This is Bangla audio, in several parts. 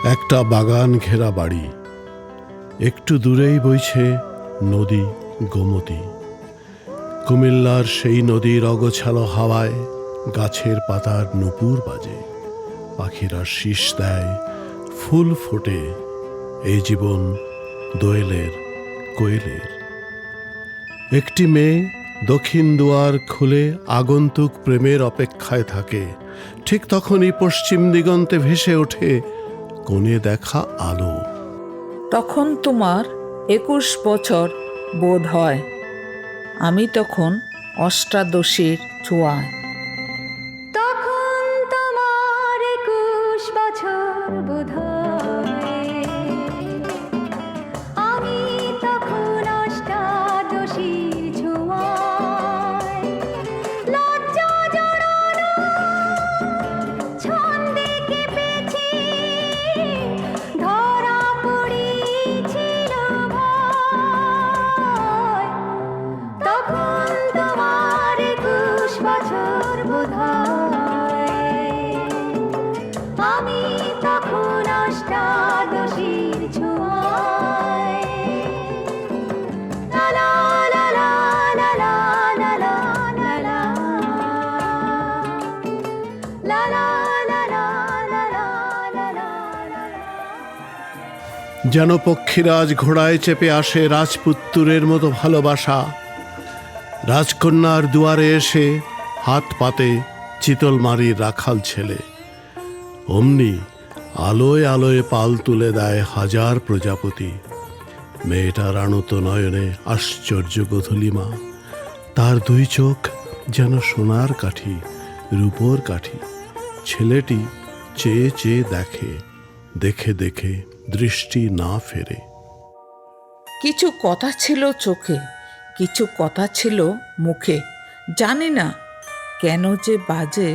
একটা বাগান ঘেরা বাড়ি, একটু দূরেই বইছে নদী গোমতী। কুমিল্লার সেই নদীর অগোছালো হাওয়ায় গাছের পাতার নুপুর বাজে, পাখিরা শীষ দেয়, ফুল ফোটে। এই জীবন দোয়েলের কোয়েলের। একটি মেয়ে দক্ষিণ দুয়ার খুলে আগন্তুক প্রেমের অপেক্ষায় থাকে। ঠিক তখনই পশ্চিম দিগন্তে ভেসে ওঠে কোণে দেখা আলো। তখন তোমার 21 বছর বোধ হয়, আমি তখন অষ্টাদশীর ছোঁয়ায়। তখন তোমার 21 বছর বোধ হয়, আমি তখন অষ্টাদশীর ছোঁয়ায়। লজ্জা জড়ানো ছন্দে কেঁপেছি, ধরা পড়েছিল ভয়। তখন তোমার 21 বছর বোধ হয়, আমি তখন অষ্টাদশীর ছোঁয়ায়। লা লা লা লা লা লা লা লা লা লা। লা লা লা লা লা লা লা লা লা। যেন পক্ষীরাজ ঘোড়ায় চেপে আসে রাজপুত্তুরের মতো ভালোবাসা। রাজকন্যার দুয়ারে এসে হাত পাতে চিতলমারির রাখাল ছেলে। অমনি আলোয় আলোয় পাল তুলে দেয় হাজার প্রজাপতি। মেয়েটার আনত নয়নে আশ্চর্য গোধূলিমা। তার দুই চোখ যেন সোনার কাঠি, রূপোর কাঠি। ছেলেটি চেয়ে চেয়ে দেখে, দেখে দেখে দৃষ্টি না ফেরে। কিছু কথা ছিল চোখে, কিছু কথা ছিল মুখে। জানি না কেন যে বাজে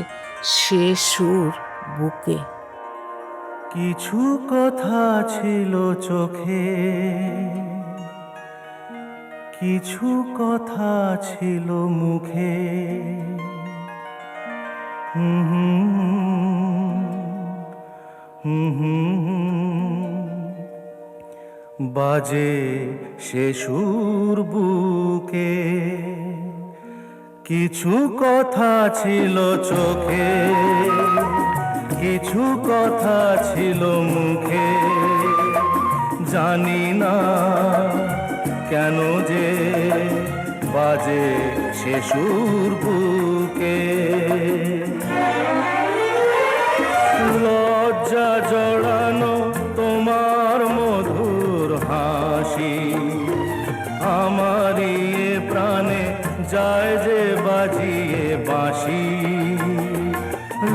সে সুর বুকে। কিছু কথা ছিল চোখে, কিছু কথা ছিল মুখে। হুম হুম হুম, বাজে সে সুর বুকে। কিছু কথা ছিল চোখে, কিছু কথা ছিল মুখে। জানি না কেন যে বাজে সে সুর বুকে। লজ্জা জড়ানো তোমার মধুর হাসি, আমারই এ প্রাণে যায় যে বাজিয়ে বাঁশি।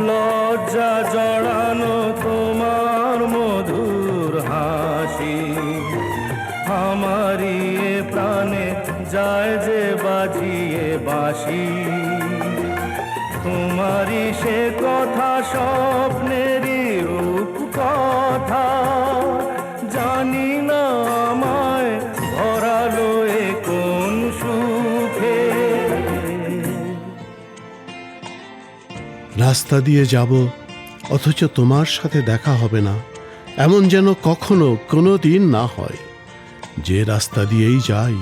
লজ্জা জড়ানো তোমার মধুর হাসি, আমারই এ প্রাণে যায় যে বাজিয়ে বাঁশি। তোমারই সে কথা স্বপ্নেরই রূপ কথা, জানি না আমায় ভরালো এ কোন সুখে। রাস্তা দিয়ে যাব, অথচ তোমার সাথে দেখা হবে না, এমন যেন কখনো কোনো দিন না হয়। যে রাস্তা দিয়েই যাই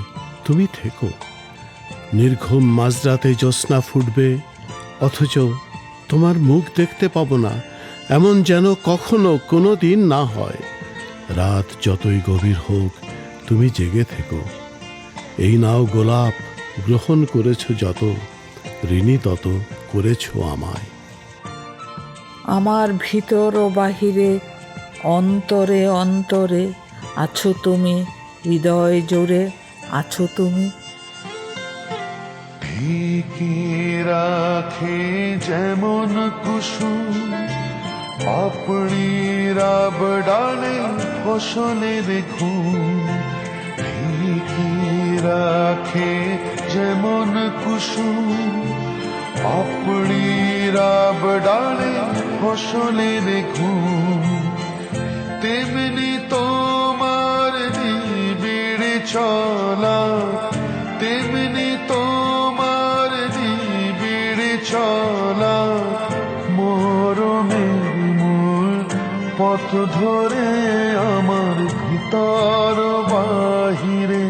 তুমি থেকো। নির্ঘুম মাঝরাতে জ্যোৎস্না ফুটবে, অথচ তোমার মুখ দেখতে পাবো না, এমন যেন কখনো কোনো দিন না হয়। রাত যতই গভীর হোক তুমি জেগে থেকো। এই নাও গোলাপ, গ্রহণ করেছ যত, ঋণী তত করেছ আমায়। আমার ভিতর ও বাহিরে, অন্তরে অন্তরে আছো তুমি, হৃদয় জোরে আছো তুমি। ঢেকে রাখে যেমন কুসুম আপনিরা বডালে ফসলের ঘুম। ঢেকে রাখে যেমন কুসুম আপনিরা বডালে ফসলের ঘুম। তেমনি তোমার নিবিড় চলা, তেমনি তোমার নিবিড় চলা। মরমের মূল পথ ধরে আমার ভিতর বাহিরে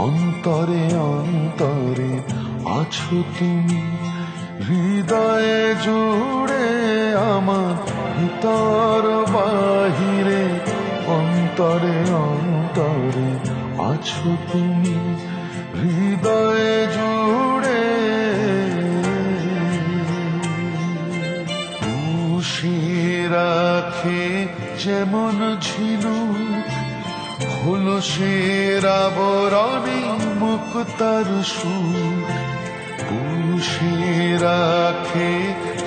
অন্তরে অন্তরে আছো তুমি, হৃদয়ে জুড়ে আমার ভিতর বাহিরে অন্তরে অন্তরে আছো তুমি, হৃদয়ে জুড়ে। পুষে রাখে যেমন ঝিনুক হলো সের আবরণে মুক্তার সুর, পুষে রাখে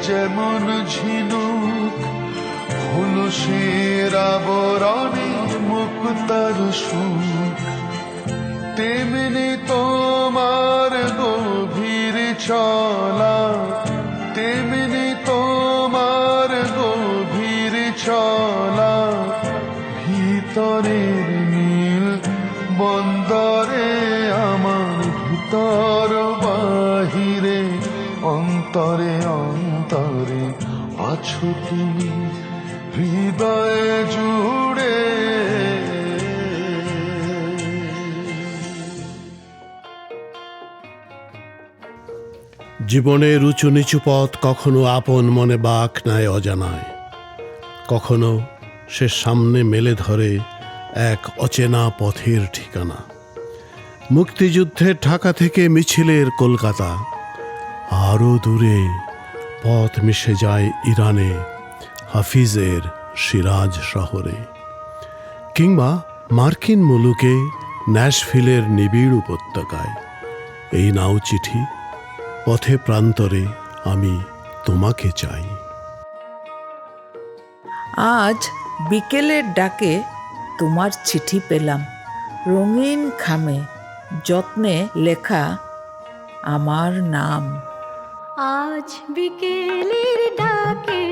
যেমন ঝিনুক হলো সের আবরণে মুক্তার সুর, তেমনি তোমার গভীর চলা, তেমনি তোমার গভীর চলা, ভিতরের নীল বন্দরে আমার ভিতর বাহিরে অন্তরে অন্তরে আছো তুমি, হৃদয়ে জুড়ে। জীবনের উঁচু নিচু পথ কখনো আপন মনে বাঁক নেয় অজানায়, কখনো সে সামনে মেলে ধরে এক অচেনা পথের ঠিকানা। মুক্তিযুদ্ধের ঢাকা থেকে মিছিলের কলকাতা, আরও দূরে পথ মিশে যায় ইরানে হাফিজের সিরাজ শহরে, কিংবা মার্কিন মুলুকে ন্যাশভিলের নিবিড় উপত্যকায়। এই নাও চিঠি, পথে প্রান্তরে আমি তোমাকে চাই। আজ বিকেলের ডাকে তোমার চিঠি পেলাম, রঙিন খামে যত্নে লেখা আমার নাম। আজ বিকেলের ডাকে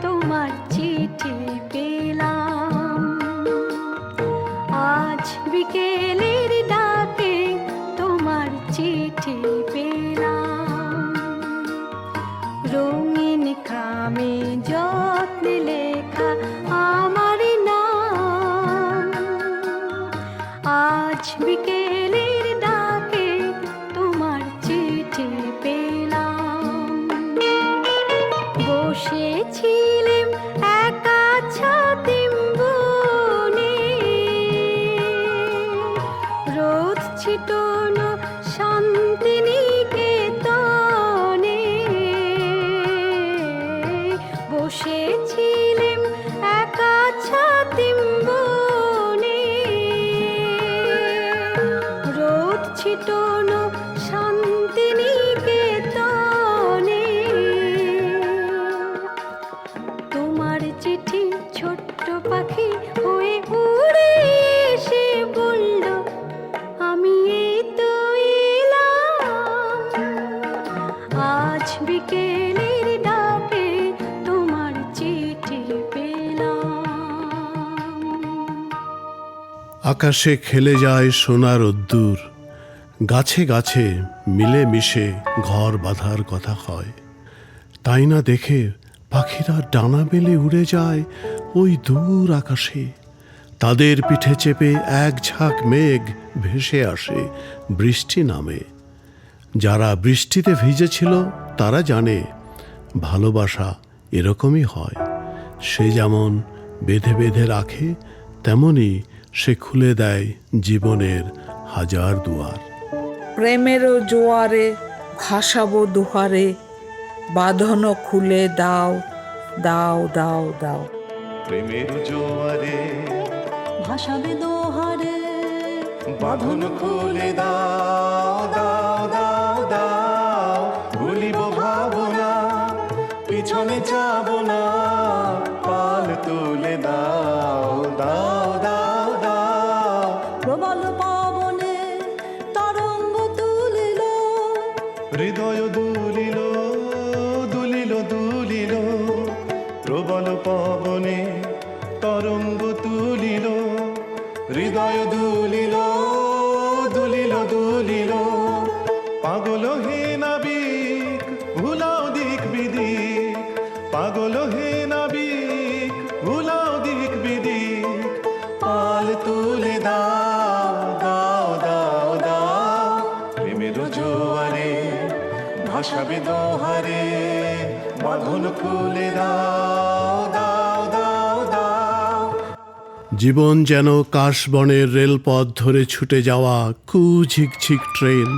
তোমার চিঠি পেলাম, আজ বিকেলের ডাকে তোমার চিঠি পেলাম, রঙিন খামে যত্নে লেখা আমার নাম। আজ বিকেলের ডাকে তোমার চিঠি পেলাম, বসেছিলাম একা ছাতিম বনে, রোদ ছিটানো শান্তিনিকেতনে, বসেছিলাম একা ছাতিম বনে, রোদ ছিটানো শান্তিনিকেতনে। তোমার চিঠি ছোট্ট পাখি হয়ে উড়ে এসে বলল, আমি এই তো এলাম। আজ বিকেলের ডাকে তোমার চিঠি পেলাম। আকাশে খেলে যায় সোনার রোদ্দুর, গাছে গাছে মিলে মিশে ঘর বাঁধার কথা হয়। তাই না দেখে পাখিরা ডানা মেলে উড়ে যায় ওই দূর আকাশে, তাদের পিঠে চেপে এক ঝাঁক মেঘ ভেসে আসে বৃষ্টি নামে। যারা বৃষ্টিতে ভিজেছিল তারা জানে ভালোবাসা এরকমই হয়, সে যেমন বেঁধে বেঁধে রাখে তেমনি সে খুলে দেয় জীবনের হাজার দুয়ার। প্রেমেরও জোয়ারে ভাসাবো দুহারে, বাঁধনো খুলে দাও দাও দাও দাও। প্রেমের জোয়ারে ভাসাবে দোহারে, বাঁধন খুলে দাও দাও দাও দাও, ভুলিব ভাবনা পিছনে যাব না, পাল তুলে দাও দাও দাও দাও। প্রবল পবনে তরঙ্গ তুলিল, হৃদয় দুলিল দুলিল দুলিল, প্রবল পবনে তরঙ্গ তুলিল, হৃদয় দুলিল দুলিল দুলিল। পাগল হে নাবিক ভুলাও দিক বিদিক, পাগল হে নাবিক ভুলাও ভাসাবে দোহারে, বাঁধন খুলে দাও দাও দাও দাও। জীবন যেন কাশবনের রেলপথ ধরে ছুটে যাওয়া কুঝিকঝিক ট্রেন,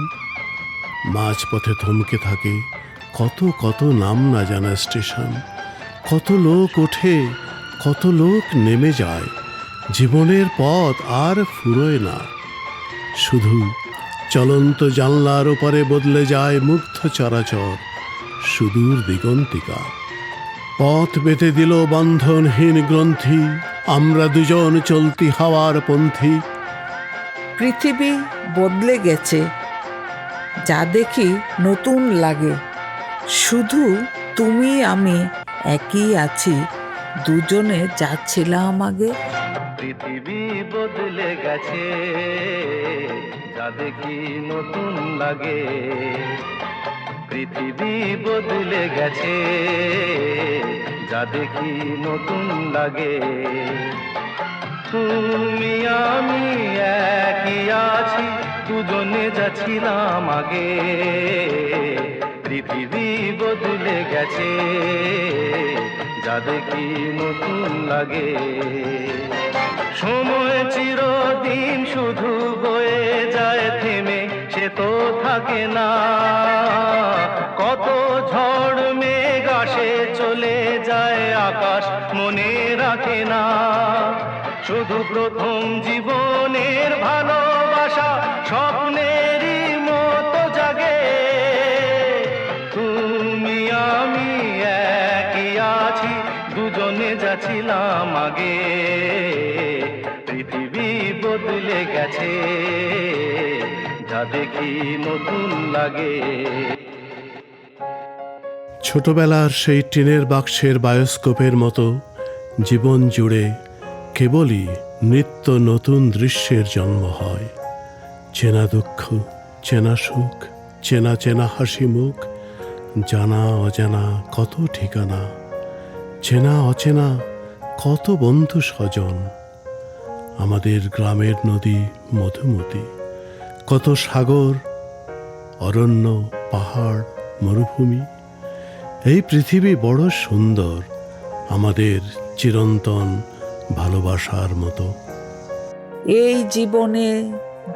মাঝপথে থমকে থাকে কত কত নাম না জানা স্টেশন। কত লোক ওঠে, কত লোক নেমে যায়, জীবনের পথ আর ফুরোয় না। শুধু চলন্ত জানলার ওপারে বদলে যায় মুগ্ধ চরাচর, সুদূর দিগন্তিকা। পথ বেঁধে দিল বন্ধনহীন গ্রন্থি, আমরা দুজন চলতি হাওয়ার পন্থী। পৃথিবী বদলে গেছে, যা দেখি নতুন লাগে। শুধু তুমি আমি একই আছি, দুজনে যাচ্ছিলাম আগে। পৃথিবী বদলে গেছে, যা দেখি নতুন লাগে। পৃথিবী বদলে গেছে, যা দেখি নতুন লাগে। তুমি আমি একই আছি, দুজনে যাচ্ছিলাম আগে। পৃথিবী বদলে গেছে, যা দেখি নতুন লাগে। সময় চিরদিন শুধু বয়ে যায় থেমে, সে তো থাকে না। কত ঝড় মেঘ আসে চলে যায়, আকাশ মনে রাখে না। শুধু প্রথম জীবনের ভালোবাসা স্বপ্নেরই মতো জাগে। তুমি আমি একই আছি, দুজনে যাচ্ছিলাম আগে। পৃথিবী বদলে গেছে, যা দেখি নতুন লাগে। ছোটবেলার সেই টিনের বাক্সের বায়োস্কোপের মতো জীবন জুড়ে কেবলই নিত্য নতুন দৃশ্যের জন্ম হয়। চেনা দুঃখ, চেনা সুখ, চেনা চেনা হাসি মুখ, জানা অজানা কত ঠিকানা, চেনা অচেনা কত বন্ধু স্বজন। আমাদের গ্রামের নদী মধুমতি, কত সাগর, অরণ্য, পাহাড়, মরুভূমি। এই পৃথিবী বড় সুন্দর, আমাদের চিরন্তন ভালোবাসার মতো। এই জীবনে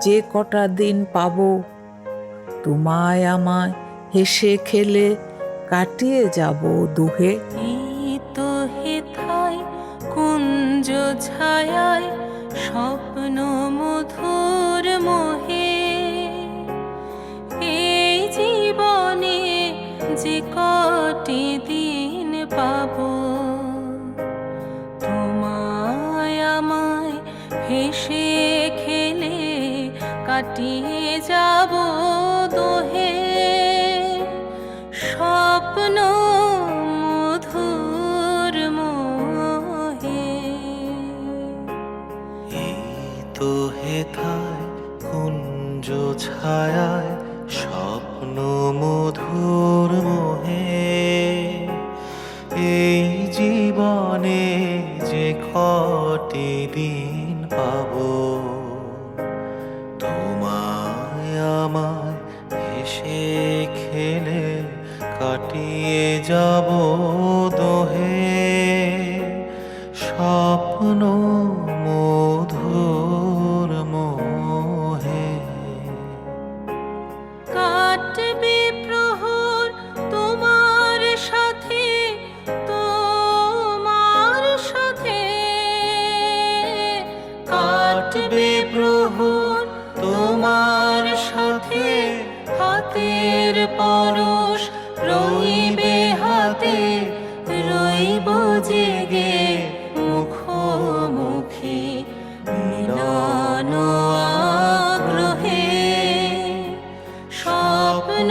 যে কটা দিন পাবো, তোমায় আমায় হেসে খেলে কাটিয়ে যাব দুহে। এই তো হেথায় কুঞ্জ ছায়ায় স্বপ্ন মধুর মোহে। এই জীবনে যে কটি দিন পাবো, তোমায় আমায় হেসে খেলে কাটিয়ে যাব দোহে। স্বপ্ন মধুর মোহে। এই তো হেথায় কুঞ্জ ছায়ায় স্বপ্ন মধুর মোহে। এই জীবনে যে কটি দিন পাবো, তোমায় আমায় হেসে খেলে কাটিয়ে যাব দোহে। স্বপ্ন মধুর মোহে। কাটবে প্রহর তোমার সাথে, তোমার সাথে। কাটবে প্রহর তোমার সাথে, হাতের পরশ রইবে হাতে। রইব জেগে মুখোমুখি মিলন আগ্রহে। স্বপ্ন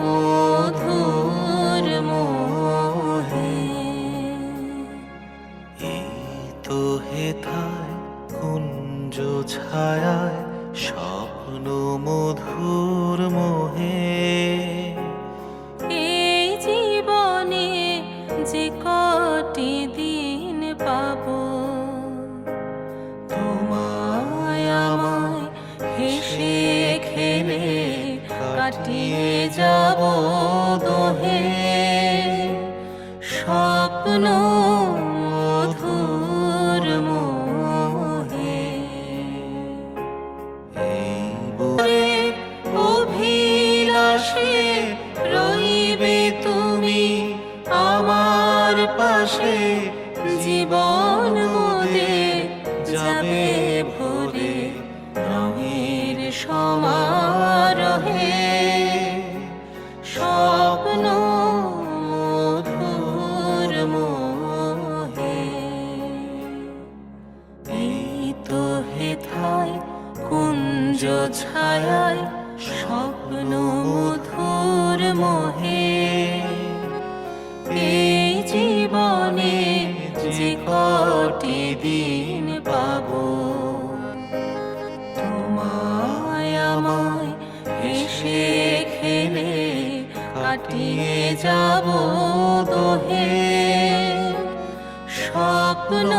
মধুর মোহে। এই তো হেথায় কুঞ্জ ছায়ায় স্বপ্ন মধুর মোহে। এই জীবনে যে কটি দিন পাবো, তোমায় আমায় হেসে খেলে কাটিয়ে যাব দোহে স্বপ্ন মধুর মোহে। এই বুকে অভিলাষে রইবে তুমি আমার পাশে, জীবন মোদের যাবে ভরে রঙের সমারোহে স্বপ্ন মধুর মোহে। এই তো হেথায় কুঞ্জ ছায়ায় স্বপ্ন মধুর মোহে। এই জীবনে যে কটি দিন পাবো তোমায় আমায় হেসে খেলে কাটিয়ে যাব দোহে স্বপ্ন